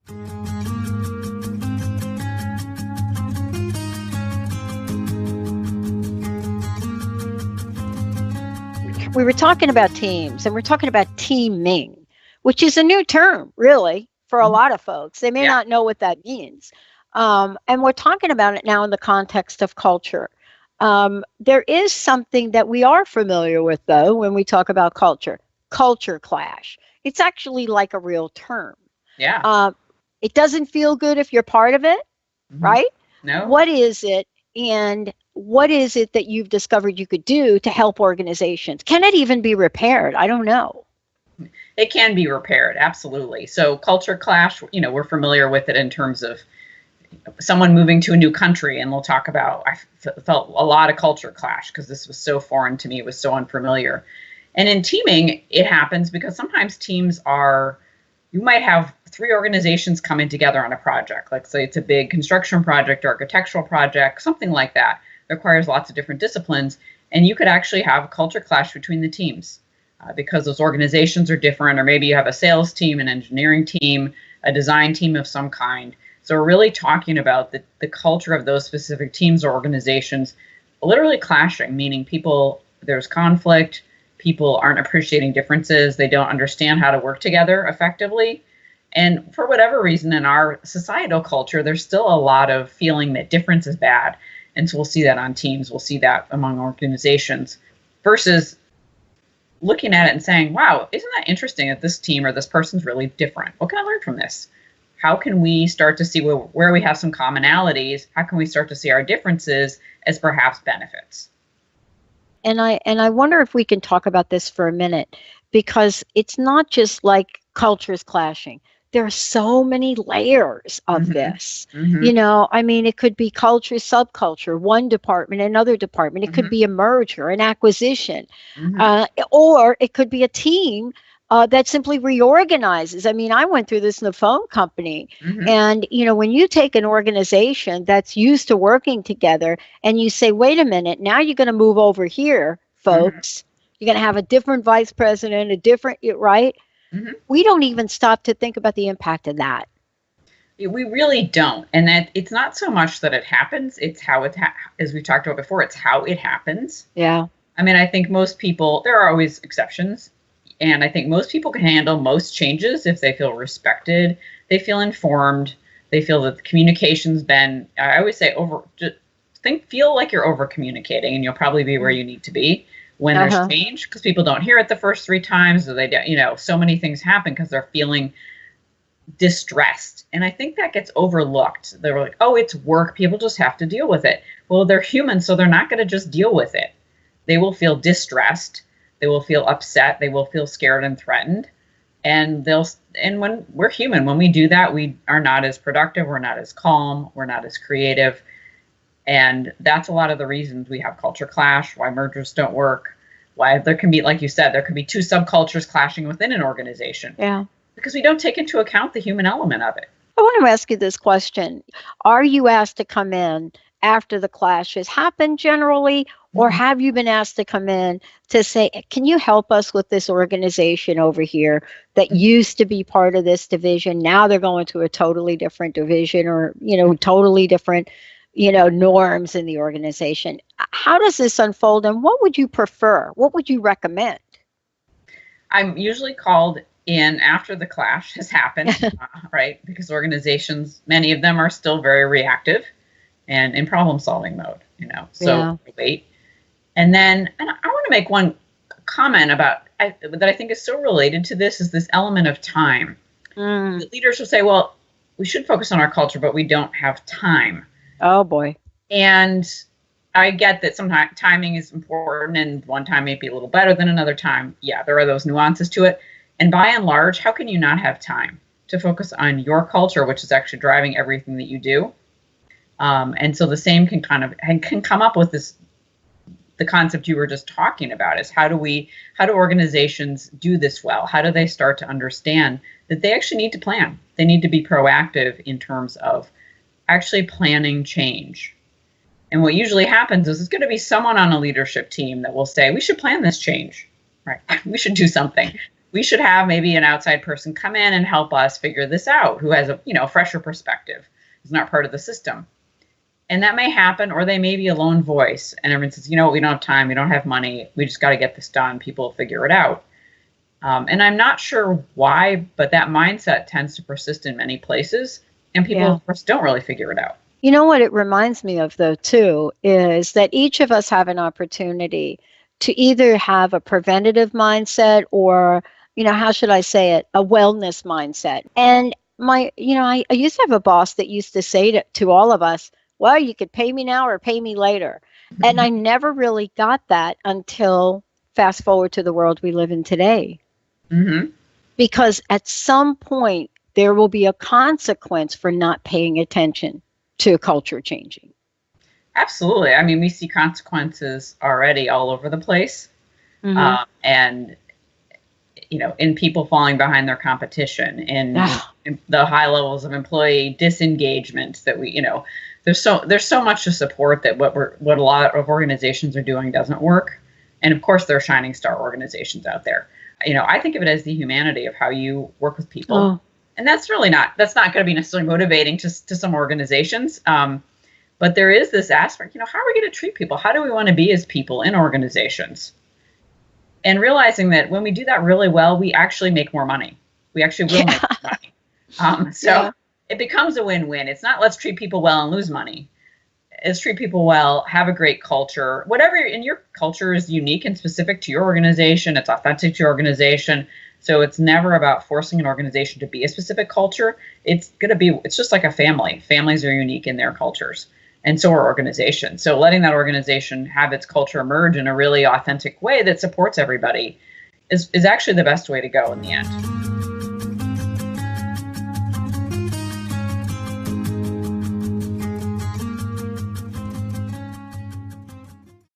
We were talking about teams, and we're talking about teaming, which is a new term, really, for a lot of folks. They may not know what that means. And we're talking about it now in the context of culture. There is something that we are familiar with, though, when we talk about culture clash. It's actually like a real term. Yeah. It doesn't feel good if you're part of it, right? No. What is it? And what is it that you've discovered you could do to help organizations? Can it even be repaired? I don't know. It can be repaired, absolutely. So culture clash, we're familiar with it in terms of someone moving to a new country, and we'll talk about, I felt a lot of culture clash because this was so foreign to me, it was so unfamiliar. And in teaming, it happens because sometimes teams you might have 3 organizations coming together on a project. Let's say it's a big construction project, architectural project, something like that. It requires lots of different disciplines. And you could actually have a culture clash between the teams because those organizations are different, or maybe you have a sales team, an engineering team, a design team of some kind. So we're really talking about the culture of those specific teams or organizations literally clashing, meaning there's conflict, people aren't appreciating differences, they don't understand how to work together effectively. And for whatever reason, in our societal culture, there's still a lot of feeling that difference is bad. And so we'll see that on teams, we'll see that among organizations, versus looking at it and saying, wow, isn't that interesting that this team or this person's really different? What can I learn from this? How can we start to see where we have some commonalities? How can we start to see our differences as perhaps benefits? And I wonder if we can talk about this for a minute, because it's not just like cultures clashing. There are so many layers of this. I mean, it could be culture, subculture, one department, another department. It could be a merger, an acquisition, or it could be a team that simply reorganizes. I mean, I went through this in the phone company. And, when you take an organization that's used to working together and you say, wait a minute, now you're going to move over here, folks. You're going to have a different vice president, right? We don't even stop to think about the impact of that. We really don't. And that it's not so much that it happens, it's how as we talked about before, it's how it happens. Yeah. I mean, I think most people, there are always exceptions. And I think most people can handle most changes if they feel respected, they feel informed, they feel that the communication's been, I always say, feel like you're over communicating, and you'll probably be where you need to be when there's change, because people don't hear it the first 3 times, or they don't, so many things happen because they're feeling distressed. And I think that gets overlooked. They're like, oh, it's work, people just have to deal with it. Well, they're human, so they're not going to just deal with it. They will feel distressed. They will feel upset. They will feel scared and threatened. And when we're human, when we do that, we are not as productive. We're not as calm. We're not as creative. And that's a lot of the reasons we have culture clash, why mergers don't work, why there can be, like you said, there can be 2 subcultures clashing within an organization. Yeah. Because we don't take into account the human element of it. I want to ask you this question. Are you asked to come in after the clash has happened generally, or have you been asked to come in to say, can you help us with this organization over here that used to be part of this division? Now they're going to a totally different division, or, totally different, norms in the organization. How does this unfold, and what would you prefer? What would you recommend? I'm usually called in after the clash has happened, right? Because organizations, many of them are still very reactive and in problem-solving mode, So wait. And then, I want to make one comment about that I think is so related to this, is this element of time. The leaders will say, well, we should focus on our culture, but we don't have time. Oh, boy. And I get that sometimes timing is important, and one time may be a little better than another time. Yeah, there are those nuances to it. And by and large, how can you not have time to focus on your culture, which is actually driving everything that you do? And so the same can come up with the concept you were just talking about, is how do organizations do this well? How do they start to understand that they actually need to plan? They need to be proactive in terms of actually planning change. And what usually happens is there's going to be someone on a leadership team that will say, we should plan this change, right? We should do something. we should have maybe an outside person come in and help us figure this out, who has a, fresher perspective, who's not part of the system. And that may happen, or they may be a lone voice. And everyone says, we don't have time, we don't have money, we just got to get this done. People will figure it out. And I'm not sure why, but that mindset tends to persist in many places. And people, of course, don't really figure it out. You know what it reminds me of, though, too, is that each of us have an opportunity to either have a preventative mindset or, how should I say it, a wellness mindset. And I used to have a boss that used to say to all of us, well, you could pay me now or pay me later. And I never really got that until fast forward to the world we live in today. Mm-hmm. Because at some point, there will be a consequence for not paying attention to culture changing. Absolutely. I mean, we see consequences already all over the place. Mm-hmm. And, in people falling behind their competition, in the high levels of employee disengagement that there's so much to support that what a lot of organizations are doing doesn't work. And of course, there are shining star organizations out there. I think of it as the humanity of how you work with people. Oh. And that's not going to be necessarily motivating to some organizations. But there is this aspect, how are we going to treat people? How do we want to be as people in organizations? And realizing that when we do that really well, we actually make more money. We actually will make more money. It becomes a win-win. It's not let's treat people well and lose money. It's treat people well, have a great culture. Whatever in your culture is unique and specific to your organization. It's authentic to your organization. So it's never about forcing an organization to be a specific culture. It's just like a family. Families are unique in their cultures. And so are organizations. So letting that organization have its culture emerge in a really authentic way that supports everybody is actually the best way to go in the end.